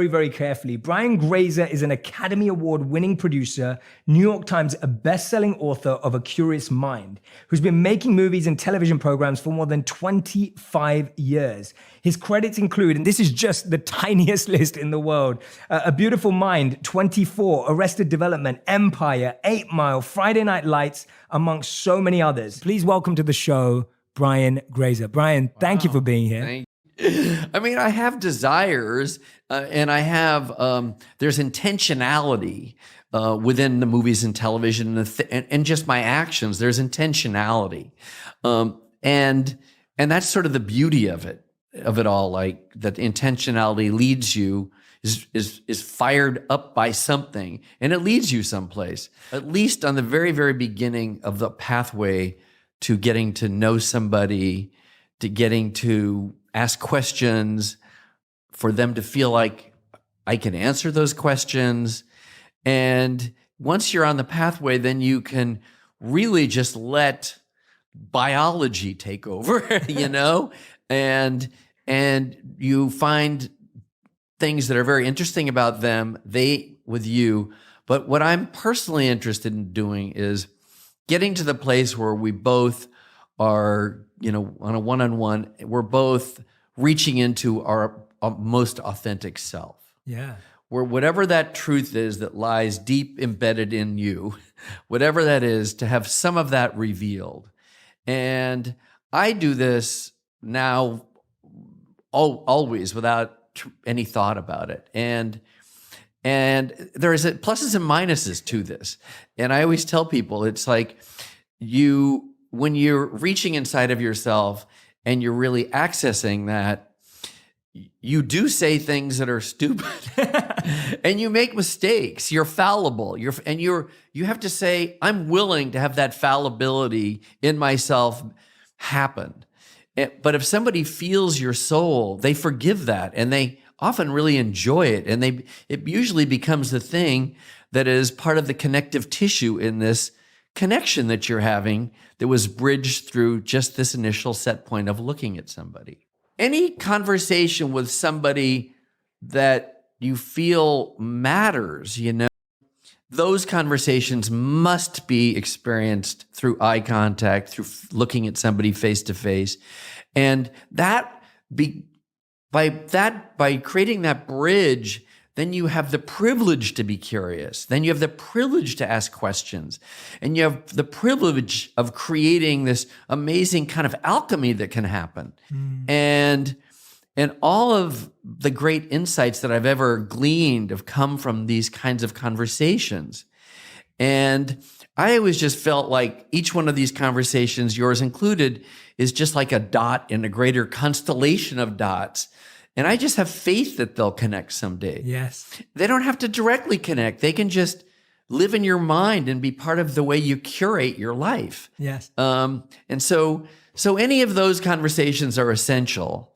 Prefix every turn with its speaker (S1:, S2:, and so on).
S1: very, very carefully. Brian Grazer is an Academy Award-winning producer, New York Times best-selling author of A Curious Mind, who's been making movies and television programs for more than 25 years. His credits include, and this is just the tiniest list in the world, A Beautiful Mind, 24, Arrested Development, Empire, 8 Mile, Friday Night Lights, amongst so many others. Please welcome to the show, Brian Grazer. Brian, thank you for being here.
S2: I mean, I have desires, and I have there's intentionality within the movies and television, and just my actions. There's intentionality, and that's sort of the beauty of it all. Like that, intentionality leads you is fired up by something, and it leads you someplace. At least on the very, very beginning of the pathway to getting to know somebody, to getting to ask questions, for them to feel like I can answer those questions. And once you're on the pathway, then you can really just let biology take over, you know, and you find things that are very interesting about them, with you. But what I'm personally interested in doing is getting to the place where we both are, you know, on a one-on-one, we're both reaching into our most authentic self.
S1: Yeah.
S2: Where whatever that truth is that lies deep embedded in you, whatever that is, to have some of that revealed. And I do this now always without any thought about it. And there is pluses and minuses to this. And I always tell people, it's like when you're reaching inside of yourself and you're really accessing that, you do say things that are stupid and you make mistakes. You're fallible. You have to say, I'm willing to have that fallibility in myself happen. But if somebody feels your soul, they forgive that, and they often really enjoy it. And it usually becomes the thing that is part of the connective tissue in this connection that you're having that was bridged through just this initial set point of looking at somebody. Any conversation with somebody that you feel matters, you know, those conversations must be experienced through eye contact, through looking at somebody face to face. And by creating that bridge, then you have the privilege to be curious. Then you have the privilege to ask questions. And you have the privilege of creating this amazing kind of alchemy that can happen. And all of the great insights that I've ever gleaned have come from these kinds of conversations. And I always just felt like each one of these conversations, yours included, is just like a dot in a greater constellation of dots. And I just have faith that they'll connect someday.
S1: Yes.
S2: They don't have to directly connect. They can just live in your mind and be part of the way you curate your life.
S1: Yes.
S2: And so any of those conversations are essential.